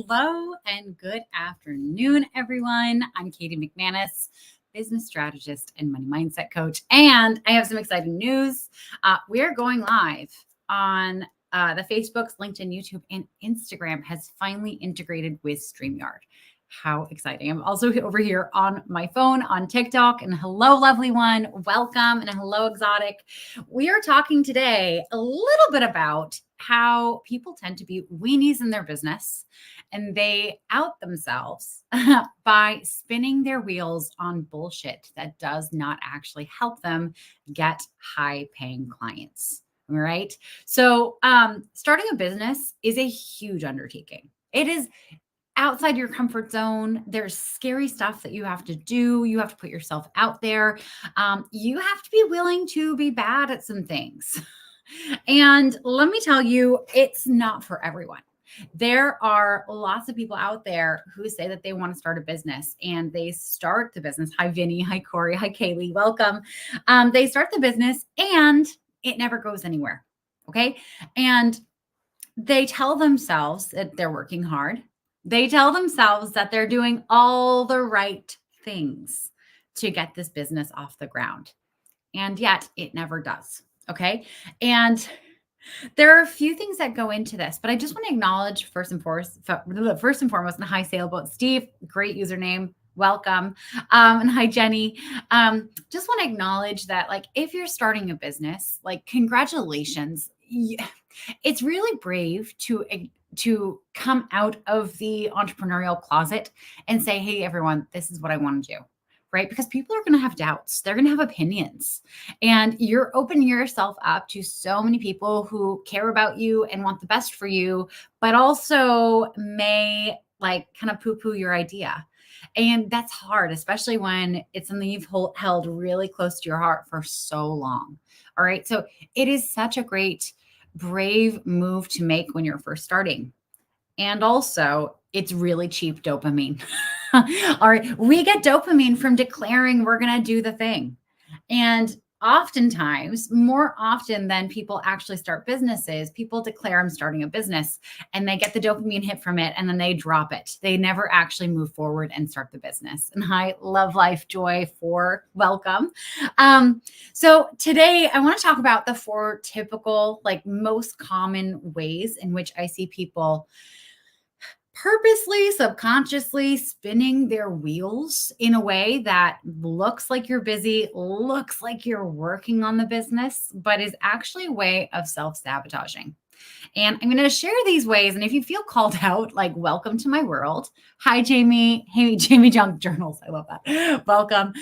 Hello and good afternoon, everyone. I'm Katie McManus, business strategist and money mindset coach. And I have some exciting news. We are going live on the Facebooks, LinkedIn, YouTube, and Instagram has finally integrated with StreamYard. How exciting. I'm also over here on my phone on TikTok. And hello, lovely one. Welcome. And hello, exotic. We are talking today a little bit about how people tend to be weenies in their business and they out themselves by spinning their wheels on bullshit that does not actually help them get high paying clients. All right. So starting a business is a huge undertaking. It is outside your comfort zone. There's scary stuff that you have to do. You have to put yourself out there. You have to be willing to be bad at some things. And let me tell you, it's not for everyone. There are lots of people out there who say that they want to start a business and they start the business. Hi, Vinny. Hi, Corey. Hi, Kaylee. Welcome. They start the business and it never goes anywhere. Okay. And they tell themselves that they're working hard. They tell themselves that they're doing all the right things to get this business off the ground. And yet it never does. Okay. And there are a few things that go into this, but I just want to acknowledge first and foremost, and hi, Sailboat Steve, great username. Welcome. And hi, Jenny. Just want to acknowledge that, like, if you're starting a business, like, congratulations. It's really brave to come out of the entrepreneurial closet and say, hey, everyone, this is what I want to do, right? Because people are going to have doubts. They're going to have opinions. And you're opening yourself up to so many people who care about you and want the best for you, but also may like kind of poo-poo your idea. And that's hard, especially when it's something you've held really close to your heart for so long. All right. So it is such a great, brave move to make when you're first starting. And also, it's really cheap dopamine. All right. We get dopamine from declaring we're going to do the thing. And oftentimes, more often than people actually start businesses, people declare I'm starting a business and they get the dopamine hit from it and then they drop it. They never actually move forward and start the business. And hi, love, life, joy, welcome. So today I want to talk about the 4 typical, like most common ways in which I see people purposely, subconsciously spinning their wheels in a way that looks like you're busy, looks like you're working on the business, but is actually a way of self-sabotaging. And I'm going to share these ways. And if you feel called out, like, welcome to my world. Hi, Jamie. Hey, Jamie Junk Journals. I love that. Welcome.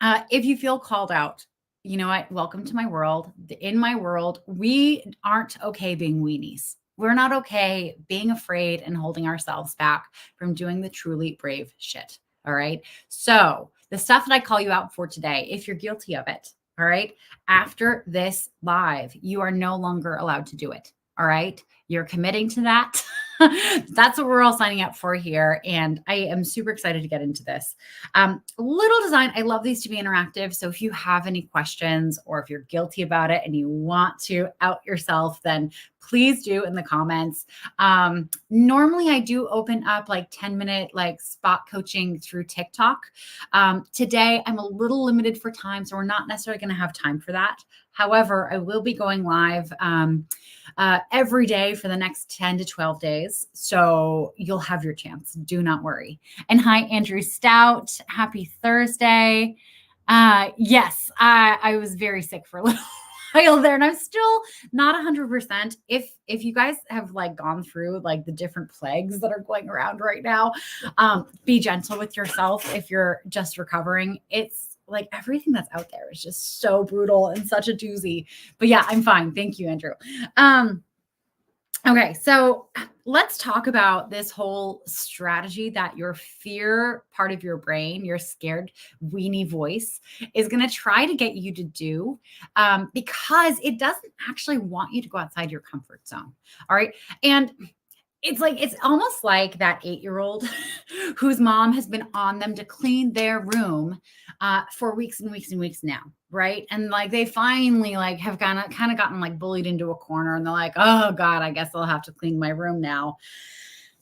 If you feel called out, you know what? Welcome to my world. In my world, we aren't okay being weenies. We're not okay being afraid and holding ourselves back from doing the truly brave shit. All right. So the stuff that I call you out for today, if you're guilty of it, all right, after this live, you are no longer allowed to do it. All right. You're committing to that. That's what we're all signing up for here. And I am super excited to get into this. Little design. I love these to be interactive. So if you have any questions or if you're guilty about it and you want to out yourself, then please do in the comments. Normally I do open up like 10-minute like spot coaching through TikTok. Today I'm a little limited for time, so we're not necessarily going to have time for that. However, I will be going live every day for the next 10 to 12 days. So you'll have your chance. Do not worry. And hi, Andrew Stout. Happy Thursday. Yes, I was very sick for a little while there and I'm still not 100%. If you guys have like gone through like the different plagues that are going around right now, be gentle with yourself. If you're just recovering, it's like everything that's out there is just so brutal and such a doozy. But yeah, I'm fine. Thank you, Andrew. Okay, so let's talk about this whole strategy that your fear part of your brain, your scared weenie voice, is going to try to get you to do because it doesn't actually want you to go outside your comfort zone. All right. And it's almost like that 8-year-old whose mom has been on them to clean their room for weeks and weeks and weeks now, right? And like they finally like have kind of gotten like bullied into a corner and they're like, oh God, I guess I'll have to clean my room now.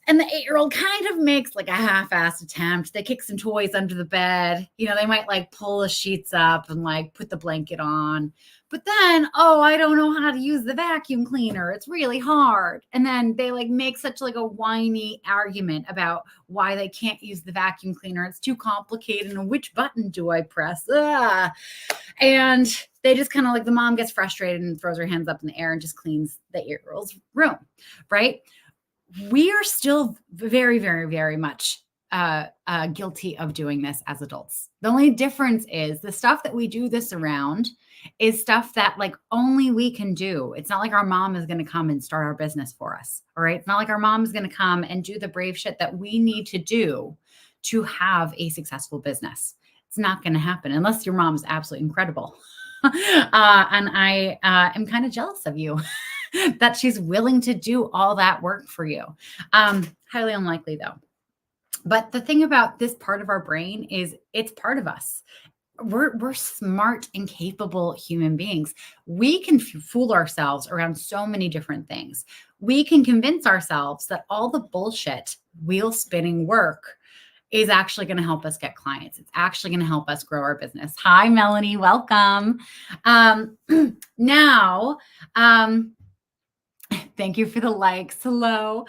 And the 8-year-old kind of makes like a half-assed attempt. They kick some toys under the bed. They might like pull the sheets up and like put the blanket on. But then, oh, I don't know how to use the vacuum cleaner. It's really hard. And then they like make such like a whiny argument about why they can't use the vacuum cleaner. It's too complicated. And which button do I press? And they just kind of like, the mom gets frustrated and throws her hands up in the air and just cleans the 8-year-old's room, right? We are still very, very, very much guilty of doing this as adults. The only difference is the stuff that we do this around is stuff that like only we can do. It's not like our mom is going to come and start our business for us. All right. It's not like our mom is going to come and do the brave shit that we need to do to have a successful business. It's not going to happen unless your mom's absolutely incredible. And I am kind of jealous of you that she's willing to do all that work for you. Highly unlikely though. But the thing about this part of our brain is it's part of us. We're smart and capable human beings. We can fool ourselves around so many different things. We can convince ourselves that all the bullshit wheel spinning work is actually going to help us get clients. It's actually going to help us grow our business. Hi, Melanie. Welcome. Now, thank you for the likes. Hello.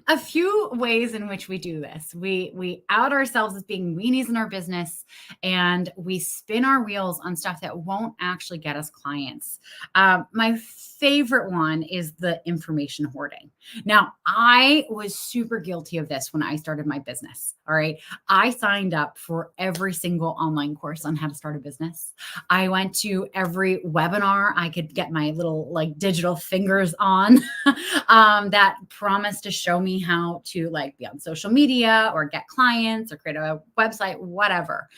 A few ways in which we do this. We out ourselves as being weenies in our business, and we spin our wheels on stuff that won't actually get us clients. My favorite one is the information hoarding. Now, I was super guilty of this when I started my business. All right. I signed up for every single online course on how to start a business. I went to every webinar I could get my little like digital fingers on that promised to show me how to like be on social media or get clients or create a website, whatever.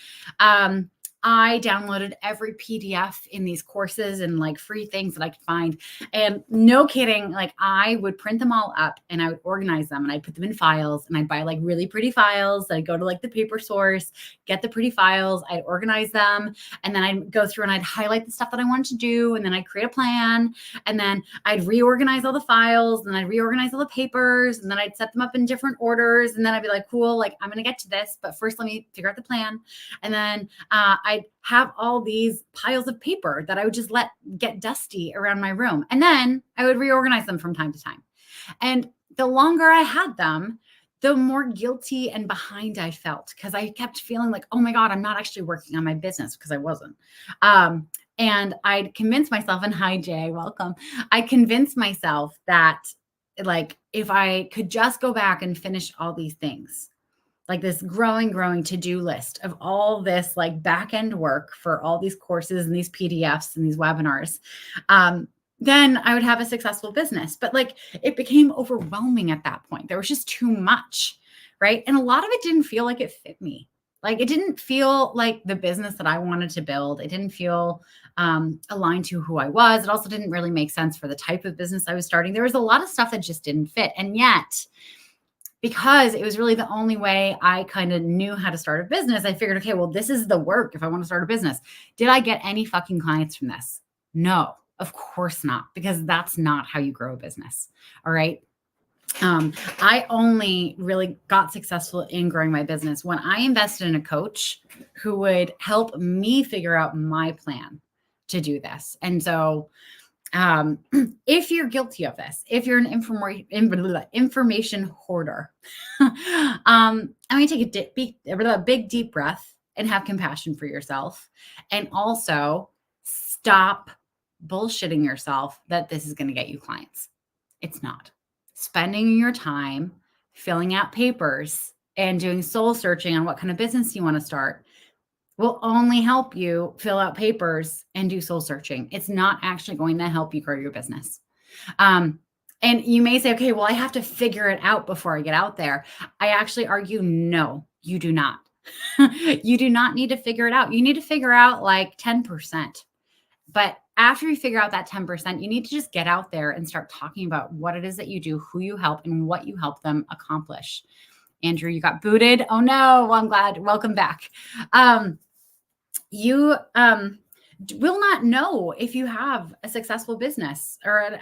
I downloaded every PDF in these courses and like free things that I could find. And no kidding, like I would print them all up and I would organize them and I'd put them in files and I'd buy like really pretty files. I'd go to like the paper source, get the pretty files, I'd organize them. And then I'd go through and I'd highlight the stuff that I wanted to do. And then I'd create a plan. And then I'd reorganize all the files and I'd reorganize all the papers. And then I'd set them up in different orders. And then I'd be like, cool, like I'm going to get to this, but first let me figure out the plan. And then I'd have all these piles of paper that I would just let get dusty around my room. And then I would reorganize them from time to time. And the longer I had them, the more guilty and behind I felt because I kept feeling like, oh my God, I'm not actually working on my business because I wasn't. And I'd convince myself, and hi, Jay, welcome. I convinced myself that like, if I could just go back and finish all these things, like this growing to-do list of all this like back-end work for all these courses and these PDFs and these webinars, then I would have a successful business. But like it became overwhelming at that point. There was just too much, right? And a lot of it didn't feel like it fit me. Like it didn't feel like the business that I wanted to build. It didn't feel aligned to who I was. It also didn't really make sense for the type of business I was starting. There was a lot of stuff that just didn't fit. And yet, because it was really the only way I kind of knew how to start a business, I figured, okay, well, this is the work if I want to start a business. Did I get any fucking clients from this? No, of course not, because that's not how you grow a business. All right. I only really got successful in growing my business when I invested in a coach who would help me figure out my plan to do this. And so if you're guilty of this, if you're an information hoarder, I'm going to take a big deep breath and have compassion for yourself. And also stop bullshitting yourself that this is going to get you clients. It's not. Spending your time filling out papers and doing soul searching on what kind of business you want to start will only help you fill out papers and do soul searching. It's not actually going to help you grow your business. And you may say, okay, well, I have to figure it out before I get out there. I actually argue, no, you do not. You do not need to figure it out. You need to figure out like 10%. But after you figure out that 10%, you need to just get out there and start talking about what it is that you do, who you help, and what you help them accomplish. Andrew, you got booted. Oh no, well, I'm glad. Welcome back. will not know if you have a successful business or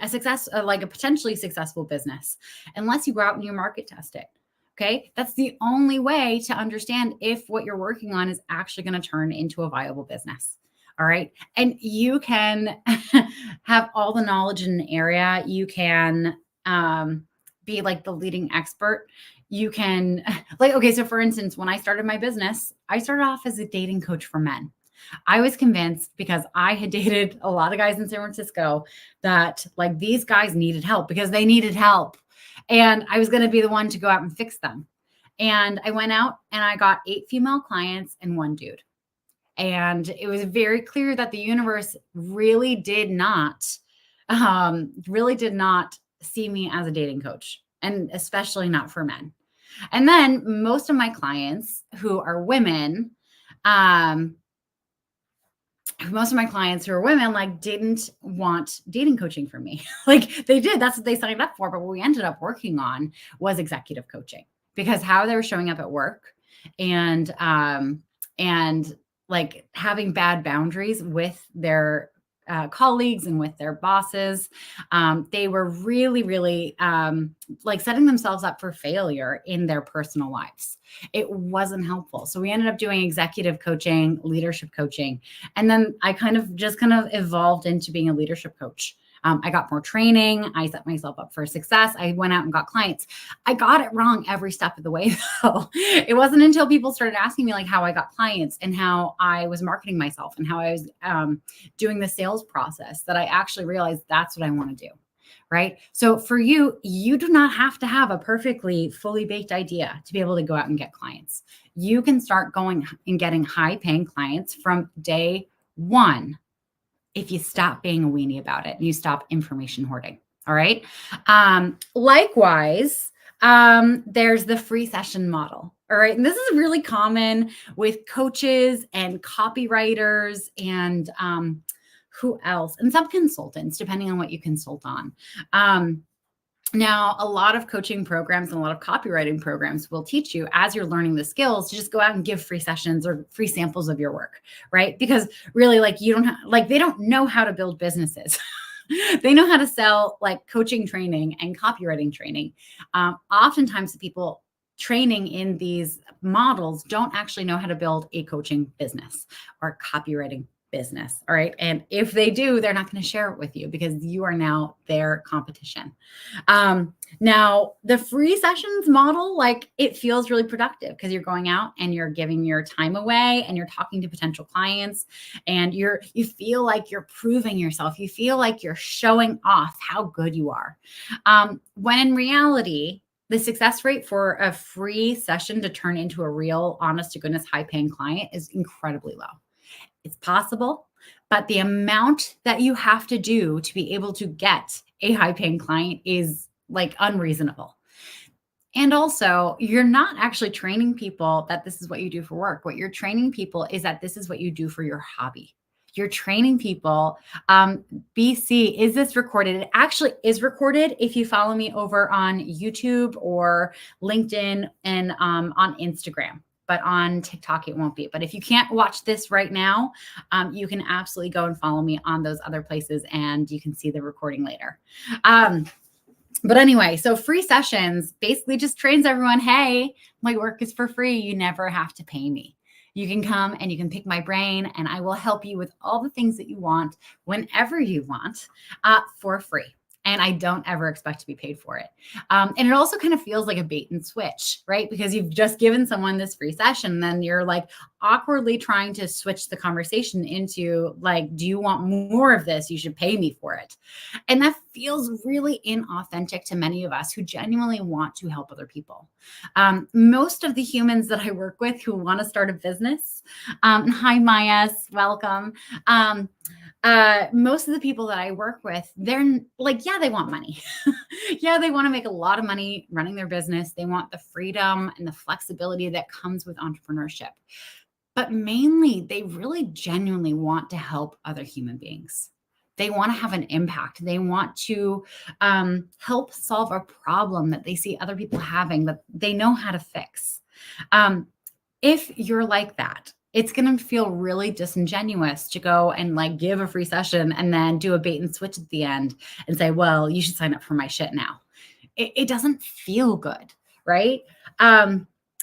like a potentially successful business unless you go out and you market test it. Okay. That's the only way to understand if what you're working on is actually going to turn into a viable business. All right. And you can have all the knowledge in an area. You can be like the leading expert. You can, like, okay, so for instance, when I started my business, I started off as a dating coach for men. I was convinced because I had dated a lot of guys in San Francisco that like these guys needed help because they needed help. And I was going to be the one to go out and fix them. And I went out and I got 8 female clients and 1 dude. And it was very clear that the universe really did not see me as a dating coach, and especially not for men. And then most of my clients who are women, like didn't want dating coaching from me. Like they did, that's what they signed up for. But what we ended up working on was executive coaching, because how they were showing up at work and like having bad boundaries with their colleagues and with their bosses. They were really like setting themselves up for failure in their personal lives. It wasn't helpful. So we ended up doing executive coaching, leadership coaching. And then I kind of evolved into being a leadership coach. I got more training. I set myself up for success. I went out and got clients. I got it wrong every step of the way, though. It wasn't until people started asking me like how I got clients and how I was marketing myself and how I was doing the sales process that I actually realized that's what I want to do. Right. So for you, you do not have to have a perfectly fully baked idea to be able to go out and get clients. You can start going and getting high paying clients from day one if you stop being a weenie about it and you stop information hoarding. All right. Likewise, there's the free session model. All right. And this is really common with coaches and copywriters and who else? And some consultants, depending on what you consult on. Now, a lot of coaching programs and a lot of copywriting programs will teach you as you're learning the skills to just go out and give free sessions or free samples of your work, right? Because really, like they don't know how to build businesses. They know how to sell like coaching training and copywriting training. Oftentimes the people training in these models don't actually know how to build a coaching business or copywriting business. All right. And if they do, they're not going to share it with you because you are now their competition. Now the free sessions model, like it feels really productive because you're going out and you're giving your time away and you're talking to potential clients and you feel like you're proving yourself. You feel like you're showing off how good you are. When in reality, the success rate for a free session to turn into a real, honest to goodness, high paying client is incredibly low. It's possible, but the amount that you have to do to be able to get a high paying client is like unreasonable. And also, you're not actually training people that this is what you do for work. What you're training people is that this is what you do for your hobby. You're training people. BC, is this recorded? It actually is recorded if you follow me over on YouTube or LinkedIn and on Instagram. But on TikTok, it won't be. But if you can't watch this right now, you can absolutely go and follow me on those other places and you can see the recording later. But anyway, so free sessions basically just trains everyone, hey, my work is for free. You never have to pay me. You can come and you can pick my brain and I will help you with all the things that you want whenever you want for free. And I don't ever expect to be paid for it. And it also kind of feels like a bait and switch, right? Because you've just given someone this free session, and then you're like awkwardly trying to switch the conversation into like, do you want more of this? You should pay me for it. And that feels really inauthentic to many of us who genuinely want to help other people. Most of the humans that I work with who want to start a business, hi, Maya, welcome. Most of the people that I work with, they're like, yeah, they want money. Yeah, they want to make a lot of money running their business. They want the freedom and the flexibility that comes with entrepreneurship. But mainly, they really genuinely want to help other human beings. They want to have an impact. They want to help solve a problem that they see other people having that they know how to fix. If you're like that, it's going to feel really disingenuous to go and like give a free session and then do a bait and switch at the end and say, well, you should sign up for my shit now. It doesn't feel good, right?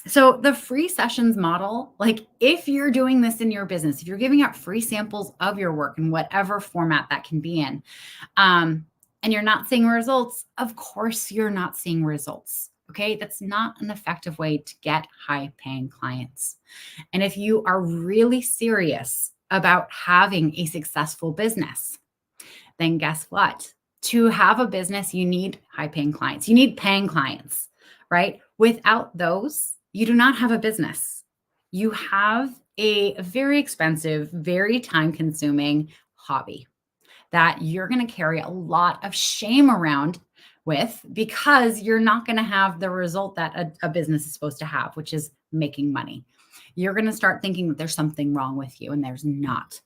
So the free sessions model, like if you're doing this in your business, if you're giving out free samples of your work in whatever format that can be in, and you're not seeing results, of course you're not seeing results. Okay. That's not an effective way to get high paying clients. And if you are really serious about having a successful business, then guess what? To have a business, you need high paying clients. You need paying clients, right? Without those, you do not have a business. You have a very expensive, very time consuming hobby that you're going to carry a lot of shame around with because you're not going to have the result that a business is supposed to have, which is making money. You're going to start thinking that there's something wrong with you, and there's not.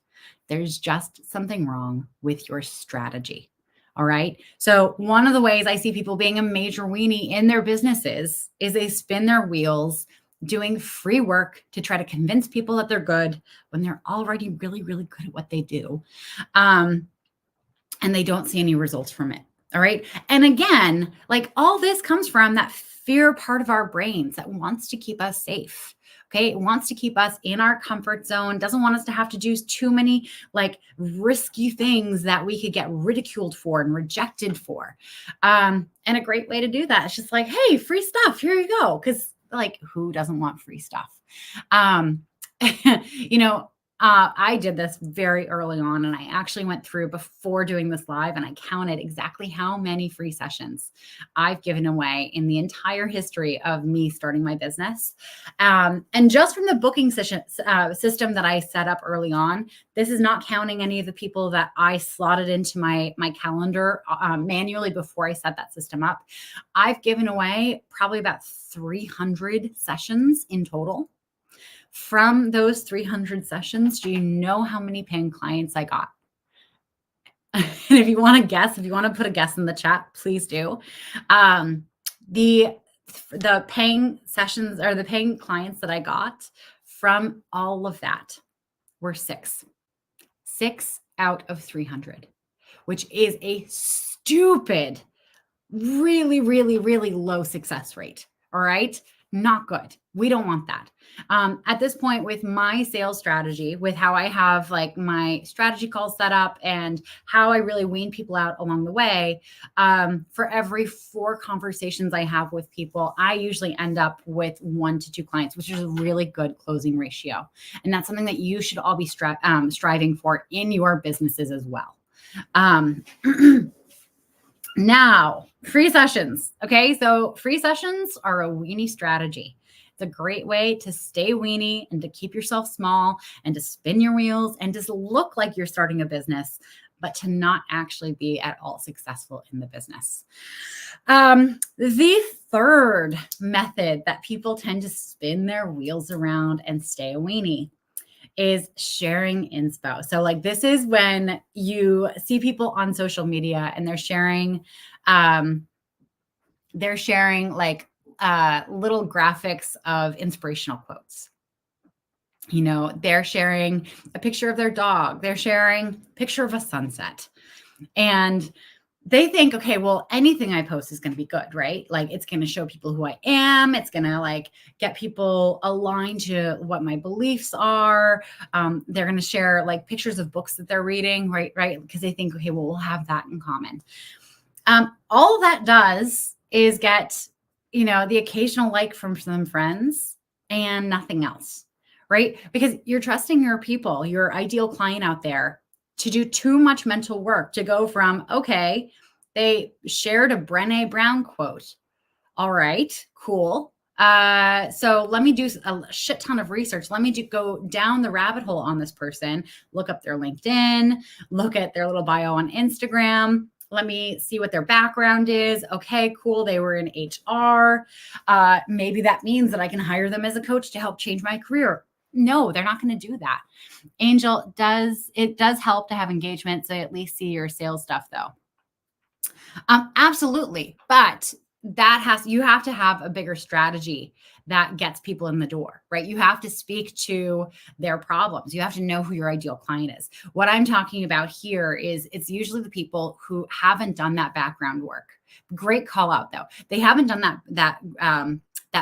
There's just something wrong with your strategy. All right. So one of the ways I see people being a major weenie in their businesses is they spin their wheels doing free work to try to convince people that they're good when they're already really, really good at what they do. And they don't see any results from it. All right. And again, like all this comes from that fear part of our brains that wants to keep us safe. Okay. It wants to keep us in our comfort zone, doesn't want us to have to do too many like risky things that we could get ridiculed for and rejected for. And a great way to do that is just like, hey, free stuff, here you go. Cause like who doesn't want free stuff? You know, I did this very early on, and I actually went through before doing this live and I counted exactly how many free sessions I've given away in the entire history of me starting my business. And just from the booking system that I set up early on, this is not counting any of the people that I slotted into my calendar manually before I set that system up. I've given away probably about 300 sessions in total. From those 300 sessions, do you know how many paying clients I got? And if you want to guess, if you want to put a guess in the chat, please do. The paying sessions or the paying clients that I got from all of that were 6 out of 300, which is a stupid, really, really, really low success rate. All right. Not good. We don't want that. At this point with my sales strategy, with how I have like my strategy calls set up and how I really wean people out along the way, for every 4 conversations I have with people, I usually end up with 1 to 2 clients, which is a really good closing ratio. And that's something that you should all be striving for in your businesses as well. Now, free sessions. Okay, so free sessions are a weenie strategy. It's a great way to stay weenie and to keep yourself small and to spin your wheels and just look like you're starting a business, but to not actually be at all successful in the business. The third method that people tend to spin their wheels around and stay a weenie is sharing inspo. So like this is when you see people on social media and they're sharing like little graphics of inspirational quotes. You know, they're sharing a picture of their dog. They're sharing a picture of a sunset. And they think, okay, well, anything I post is going to be good, right? Like it's going to show people who I am. It's going to like get people aligned to what my beliefs are. They're going to share like pictures of books that they're reading, right? Because they think, okay, well, we'll have that in common. All that does is get, you know, the occasional like from some friends and nothing else, right? Because you're trusting your people, your ideal client out there, to do too much mental work to go from, okay, they shared a Brené Brown quote. All right, cool. So let me do a shit ton of research. Let me go down the rabbit hole on this person, look up their LinkedIn, look at their little bio on Instagram. Let me see what their background is. Okay, cool. They were in HR. Maybe that means that I can hire them as a coach to help change my career. No, they're not going to do that. Angel, it does help to have engagement, so at least see your sales stuff though. Absolutely. But you have to have a bigger strategy that gets people in the door, right? You have to speak to their problems. You have to know who your ideal client is. What I'm talking about here is it's usually the people who haven't done that background work. Great call out though. They haven't done that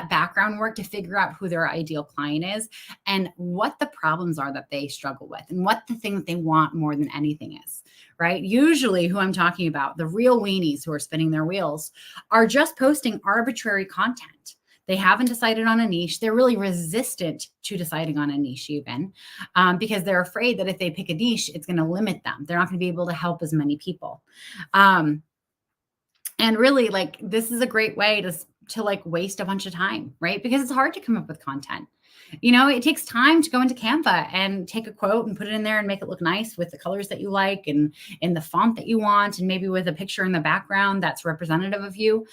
background work to figure out who their ideal client is and what the problems are that they struggle with and what the thing that they want more than anything is, right? Usually who I'm talking about, the real weenies who are spinning their wheels, are just posting arbitrary content. They haven't decided on a niche. They're really resistant to deciding on a niche even because they're afraid that if they pick a niche, it's going to limit them. They're not going to be able to help as many people. And really, like, this is a great way to like waste a bunch of time, right? Because it's hard to come up with content. You know, it takes time to go into Canva and take a quote and put it in there and make it look nice with the colors that you like and in the font that you want, and maybe with a picture in the background that's representative of you.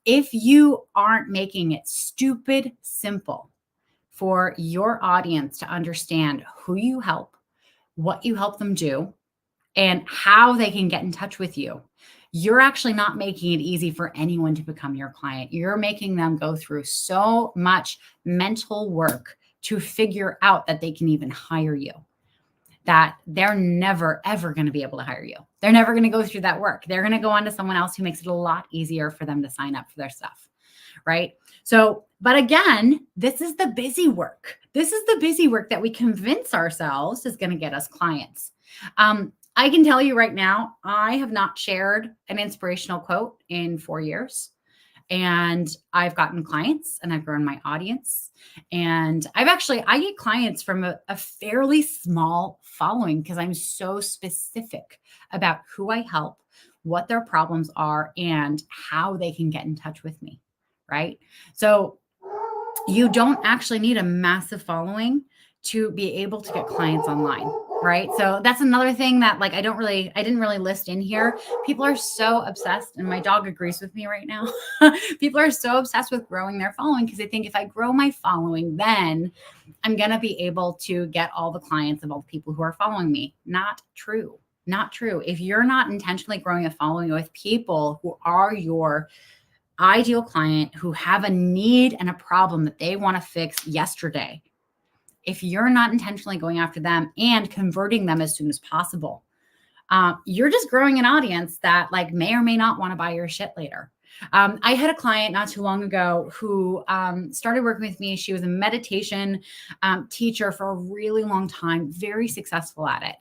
If you aren't making it stupid simple for your audience to understand who you help, what you help them do, and how they can get in touch with you, you're actually not making it easy for anyone to become your client. You're making them go through so much mental work to figure out that they can even hire you, that they're never, ever going to be able to hire you. They're never going to go through that work. They're going to go on to someone else who makes it a lot easier for them to sign up for their stuff, right? So, but again, this is the busy work. This is the busy work that we convince ourselves is going to get us clients. I can tell you right now, I have not shared an inspirational quote in 4 years. And I've gotten clients and I've grown my audience. And I get clients from a fairly small following because I'm so specific about who I help, what their problems are, and how they can get in touch with me, right? So you don't actually need a massive following to be able to get clients online, right? So that's another thing that like I didn't really list in here. People are so obsessed, and my dog agrees with me right now. People are so obsessed with growing their following because they think if I grow my following, then I'm going to be able to get all the clients of all the people who are following me. Not true. Not true. If you're not intentionally growing a following with people who are your ideal client, who have a need and a problem that they want to fix yesterday, if you're not intentionally going after them and converting them as soon as possible, you're just growing an audience that like may or may not want to buy your shit later. I had a client not too long ago who started working with me. She was a meditation teacher for a really long time, very successful at it.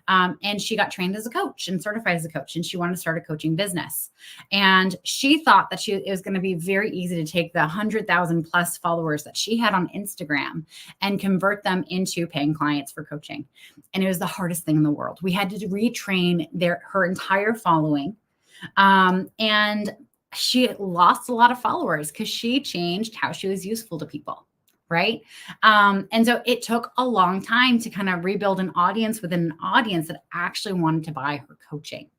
And she got trained as a coach and certified as a coach, and she wanted to start a coaching business. And she thought that it was going to be very easy to take the 100,000 plus followers that she had on Instagram and convert them into paying clients for coaching. And it was the hardest thing in the world. We had to retrain her entire following. And she lost a lot of followers because she changed how she was useful to people. Right. And so it took a long time to kind of rebuild an audience within an audience that actually wanted to buy her coaching.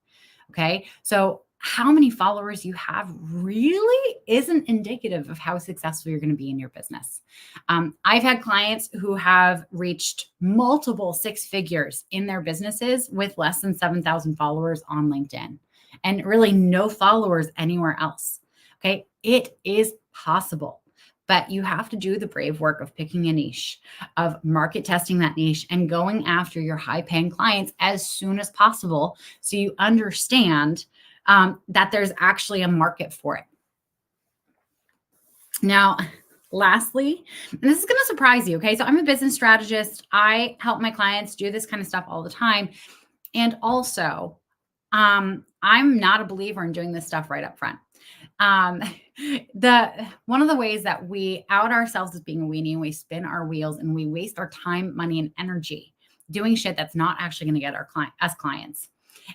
Okay. So how many followers you have really isn't indicative of how successful you're going to be in your business. I've had clients who have reached multiple 6 figures in their businesses with less than 7,000 followers on LinkedIn and really no followers anywhere else. Okay. It is possible. But you have to do the brave work of picking a niche, of market testing that niche and going after your high paying clients as soon as possible so you understand that there's actually a market for it. Now, lastly, and this is going to surprise you, okay? So I'm a business strategist. I help my clients do this kind of stuff all the time. And also, I'm not a believer in doing this stuff right up front. One of the ways that we out ourselves as being a weenie and we spin our wheels and we waste our time, money, and energy doing shit that's not actually going to get us clients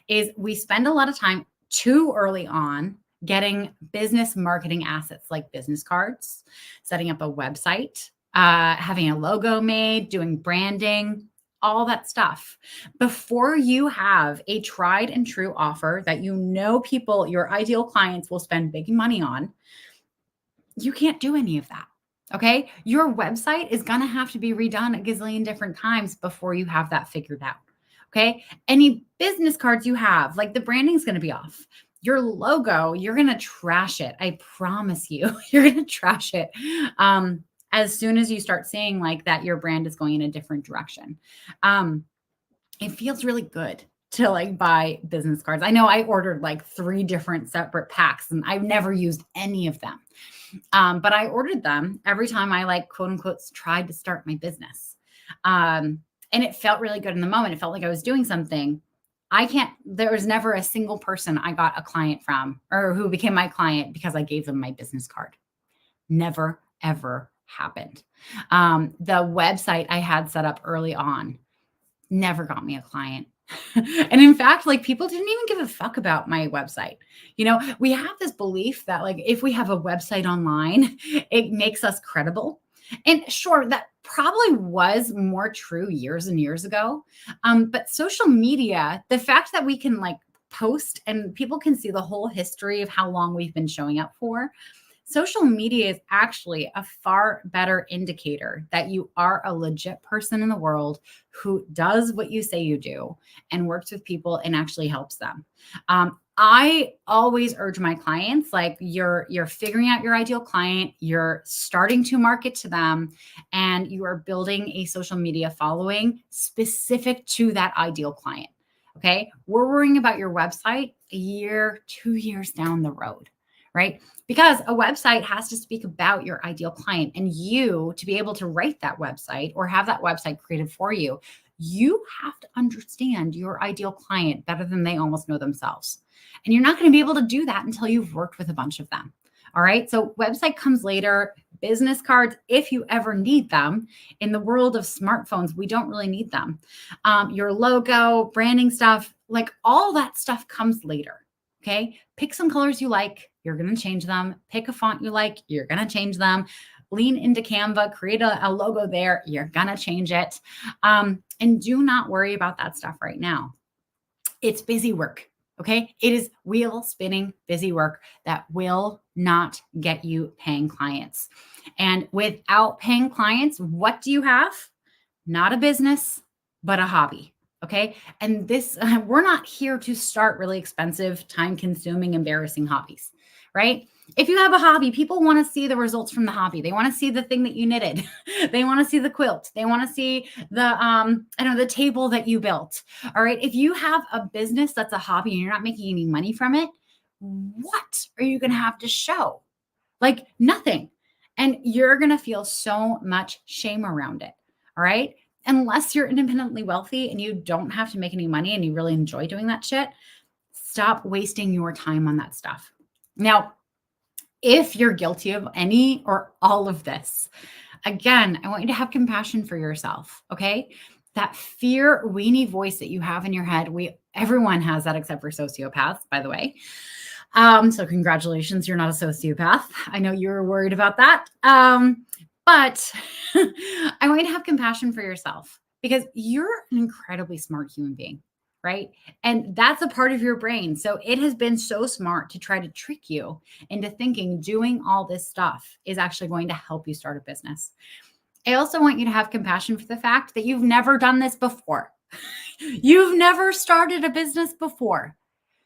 is we spend a lot of time too early on getting business marketing assets like business cards, setting up a website, having a logo made, doing branding, all that stuff. Before you have a tried and true offer that you know people, your ideal clients will spend big money on, you can't do any of that. Okay. Your website is going to have to be redone a gazillion different times before you have that figured out. Okay. Any business cards you have, like the branding is going to be off. Your logo, you're going to trash it. I promise you, you're going to trash it. As soon as you start seeing like that, your brand is going in a different direction. It feels really good to like buy business cards. I know I ordered like 3 different separate packs and I've never used any of them. But I ordered them every time I like quote unquote tried to start my business. And it felt really good in the moment. It felt like I was doing something. There was never a single person I got a client from or who became my client because I gave them my business card. Never, ever happened. The website I had set up early on never got me a client. And in fact, like people didn't even give a fuck about my website. We have this belief that like if we have a website online, it makes us credible. And sure, that probably was more true years and years ago. But social media, the fact that we can like post and people can see the whole history of how long we've been showing up for, social media is actually a far better indicator that you are a legit person in the world who does what you say you do and works with people and actually helps them. I always urge my clients, like you're figuring out your ideal client, you're starting to market to them, and you are building a social media following specific to that ideal client. Okay. We're worrying about your website a year, 2 years down the road, right? Because a website has to speak about your ideal client, and you to be able to write that website or have that website created for you, you have to understand your ideal client better than they almost know themselves. And you're not going to be able to do that until you've worked with a bunch of them. All right. So website comes later. Business cards, if you ever need them. In the world of smartphones, we don't really need them. Your logo, branding stuff, like all that stuff comes later. Okay. Pick some colors you like. You're going to change them. Pick a font you like. You're going to change them. Lean into Canva, create a logo there. You're going to change it. And do not worry about that stuff right now. It's busy work. Okay. It is wheel spinning, busy work that will not get you paying clients. And without paying clients, what do you have? Not a business, but a hobby. Okay. And this, we're not here to start really expensive, time consuming, embarrassing hobbies, right? If you have a hobby, people want to see the results from the hobby. They want to see the thing that you knitted. They want to see the quilt. They want to see the table that you built. All right. If you have a business that's a hobby and you're not making any money from it, what are you going to have to show? Like nothing. And you're going to feel so much shame around it. All right. Unless you're independently wealthy and you don't have to make any money and you really enjoy doing that shit, stop wasting your time on that stuff. Now, if you're guilty of any or all of this, again, I want you to have compassion for yourself. Okay. That fear weenie voice that you have in your head, everyone has that except for sociopaths, by the way. So congratulations, you're not a sociopath. I know you were worried about that. But I want you to have compassion for yourself because you're an incredibly smart human being, right? And that's a part of your brain. So it has been so smart to try to trick you into thinking doing all this stuff is actually going to help you start a business. I also want you to have compassion for the fact that you've never done this before. You've never started a business before.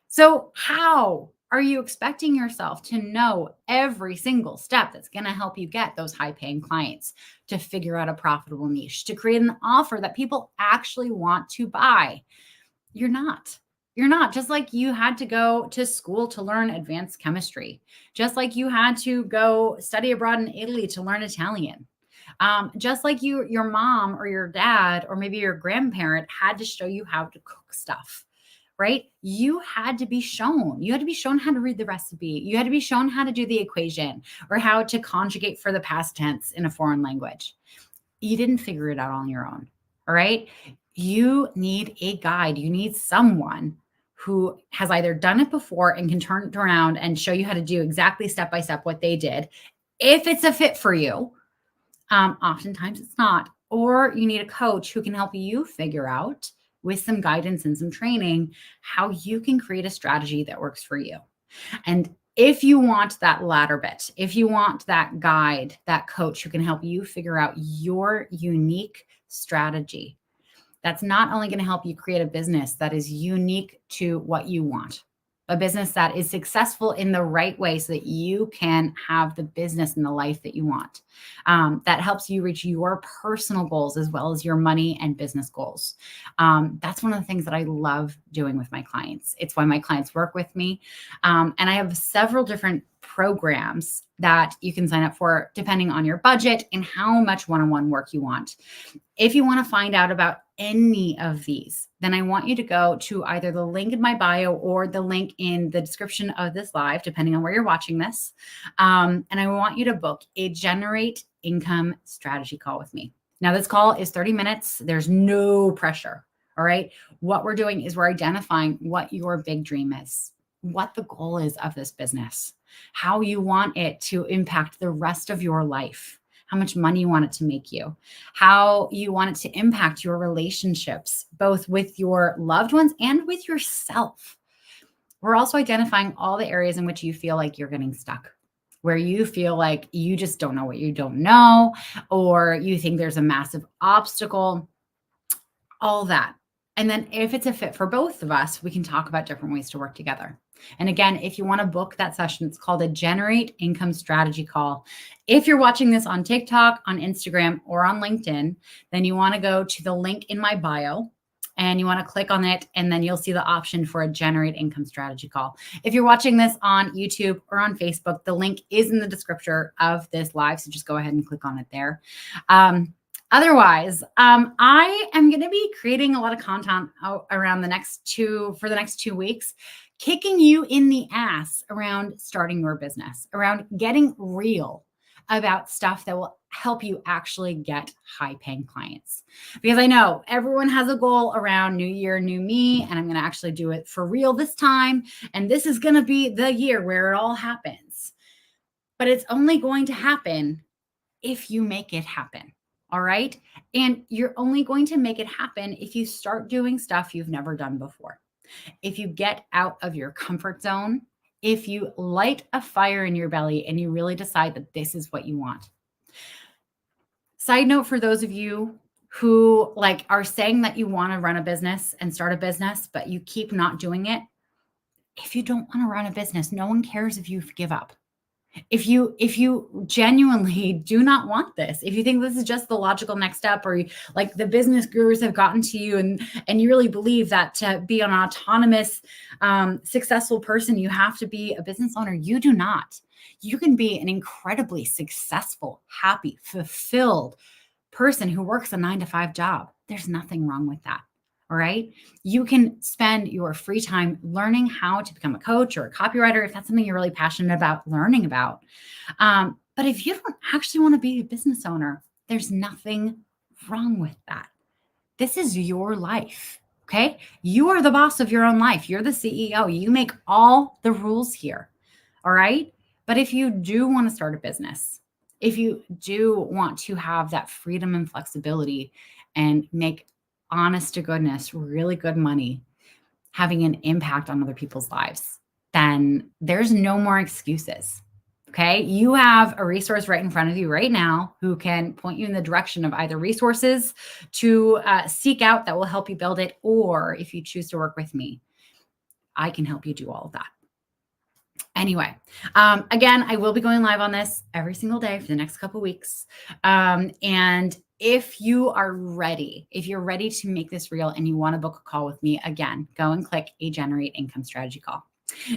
So how are you expecting yourself to know every single step that's going to help you get those high paying clients, to figure out a profitable niche, to create an offer that people actually want to buy? You're not. You're not. Just like you had to go to school to learn advanced chemistry, just like you had to go study abroad in Italy to learn Italian. Just like your mom or your dad or maybe your grandparent had to show you how to cook stuff, right? You had to be shown. You had to be shown how to read the recipe. You had to be shown how to do the equation or how to conjugate for the past tense in a foreign language. You didn't figure it out on your own. All right. You need a guide. You need someone who has either done it before and can turn it around and show you how to do exactly step by step what they did. If it's a fit for you, oftentimes it's not. Or you need a coach who can help you figure out with some guidance and some training how you can create a strategy that works for you. And if you want that latter bit, if you want that guide, that coach who can help you figure out your unique strategy, that's not only going to help you create a business that is unique to what you want, a business that is successful in the right way so that you can have the business and the life that you want, that helps you reach your personal goals as well as your money and business goals. That's one of the things that I love doing with my clients. It's why my clients work with me. And I have several different programs that you can sign up for depending on your budget and how much one-on-one work you want. If you want to find out about any of these, then I want you to go to either the link in my bio or the link in the description of this live, depending on where you're watching this. And I want you to book a Generate Income Strategy call with me. Now, this call is 30 minutes. There's no pressure. All right. What we're doing is we're identifying what your big dream is, what the goal is of this business, how you want it to impact the rest of your life, how much money you want it to make you, how you want it to impact your relationships, both with your loved ones and with yourself. We're also identifying all the areas in which you feel like you're getting stuck, where you feel like you just don't know what you don't know, or you think there's a massive obstacle, all that. And then if it's a fit for both of us, we can talk about different ways to work together. And again, if you want to book that session, it's called a Generate Income Strategy call. If you're watching this on TikTok, on Instagram, or on LinkedIn, then you want to go to the link in my bio and you want to click on it, and then you'll see the option for a Generate Income Strategy call. If you're watching this on YouTube or on Facebook, the link is in the description of this live, so just go ahead and click on it there. Otherwise, I am going to be creating a lot of content around the next 2 weeks, kicking you in the ass around starting your business, around getting real about stuff that will help you actually get high-paying clients. Because I know everyone has a goal around new year, new me, and I'm going to actually do it for real this time. And this is going to be the year where it all happens. But it's only going to happen if you make it happen. All right. And you're only going to make it happen if you start doing stuff you've never done before. If you get out of your comfort zone, if you light a fire in your belly and you really decide that this is what you want. Side note for those of you who are saying that you want to run a business and start a business, but you keep not doing it. If you don't want to run a business, no one cares if you give up. If you genuinely do not want this, if you think this is just the logical next step, or like the business gurus have gotten to you and you really believe that to be an autonomous, successful person, you have to be a business owner, you do not. You can be an incredibly successful, happy, fulfilled person who works a 9-to-5 job. There's nothing wrong with that. All right. You can spend your free time learning how to become a coach or a copywriter if that's something you're really passionate about learning about. But if you don't actually want to be a business owner, there's nothing wrong with that. This is your life. Okay. You are the boss of your own life. You're the CEO. You make all the rules here. All right. But if you do want to start a business, if you do want to have that freedom and flexibility and make honest to goodness, really good money, having an impact on other people's lives, then there's no more excuses. Okay. You have a resource right in front of you right now who can point you in the direction of either resources to seek out that will help you build it. Or if you choose to work with me, I can help you do all of that. Anyway, again, I will be going live on this every single day for the next couple of weeks. And if you are ready, if you're ready to make this real and you want to book a call with me, again, go and click a Generate Income Strategy call.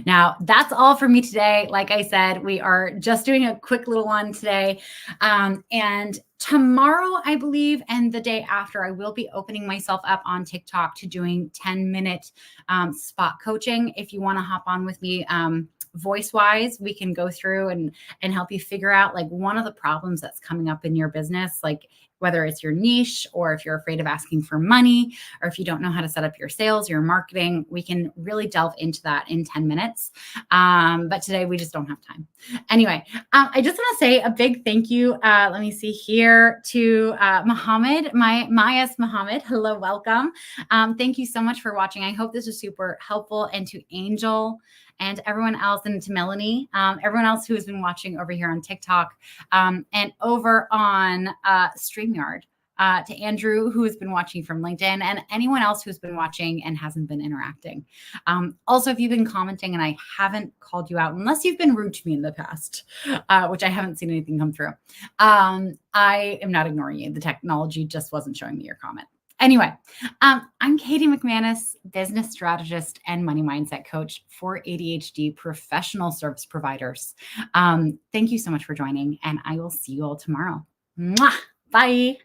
Now, that's all for me today. Like I said, we are just doing a quick little one today. And tomorrow, I believe, and the day after, I will be opening myself up on TikTok to doing 10-minute spot coaching. If you want to hop on with me, voice-wise, we can go through and help you figure out one of the problems that's coming up in your business, whether it's your niche or if you're afraid of asking for money or if you don't know how to set up your sales, your marketing. We can really delve into that in 10 minutes. But today we just don't have time. Anyway, I just want to say a big thank you. Let me see here to Muhammad, Mayas Muhammad. Hello, welcome. Thank you so much for watching. I hope this was super helpful, and to Angel and everyone else, and to Melanie, everyone else who has been watching over here on TikTok and over on StreamYard. to Andrew, who has been watching from LinkedIn, and anyone else who's been watching and hasn't been interacting. Also, if you've been commenting and I haven't called you out, unless you've been rude to me in the past, which I haven't seen anything come through, I am not ignoring you. The technology just wasn't showing me your comment. Anyway, I'm Katie McManus, business strategist and money mindset coach for ADHD professional service providers. Thank you so much for joining, and I will see you all tomorrow. Mwah! Bye.